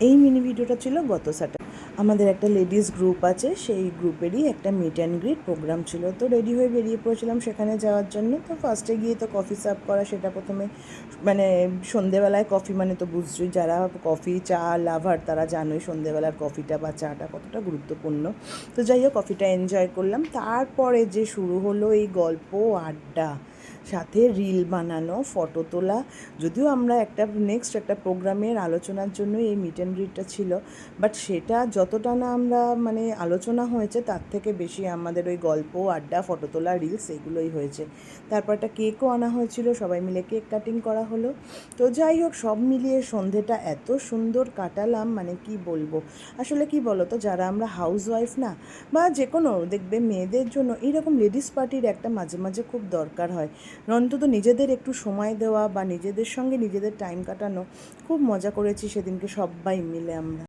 এই মিনি ভিডিওটা ছিল গত স্যাটারডে। আমাদের একটা লেডিস গ্রুপ আছে, সেই গ্রুপেরই একটা মিট অ্যান্ড গ্রিট প্রোগ্রাম ছিল। তো রেডি হয়ে বেরিয়ে পড়েছিলাম সেখানে যাওয়ার জন্য। তো ফার্স্টে গিয়ে তো কফি সার্ভ করা, সেটা প্রথমে মানে সন্ধেবেলায় কফি মানে তো বুঝছোই, যারা কফি চা লাভার তারা জানোই সন্ধেবেলার কফিটা বা চাটা কতটা গুরুত্বপূর্ণ। তো যাই হোক, কফিটা এনজয় করলাম। তারপরে যে শুরু হলো এই গল্প আড্ডা, সাথে রিল বানানো, ফটো তোলা। যদিও আমরা নেক্সট একটা প্রোগ্রামের আলোচনার জন্য এই মিট অ্যান্ড গ্রিটটা ছিল, বাট সেটা যতটা না আমরা মানে আলোচনা হয়েছে তার থেকে বেশি আমাদের ওই গল্প আড্ডা, ফটো তোলা, রিলস এগুলোই হয়েছে। তারপর একটা কেকও আনা হয়েছিল, সবাই মিলে কেক কাটিং করা হলো। তো যাই হোক, সব মিলিয়ে সন্ধেটা এত সুন্দর কাটালাম, মানে কি বলবো। আসলে কি বলো তো, যারা আমরা হাউস ওয়াইফ না, বা যে কোনো দেখবে মেয়েদের জন্য এইরকম লেডিস পার্টির একটা মাঝে মাঝে খুব দরকার হয়। অন্তত নিজেদের একটু সময় দেওয়া বা নিজেদের সঙ্গে নিজেদের টাইম কাটানো। খুব মজা করেছি সেদিনকে সবাই মিলে আমরা।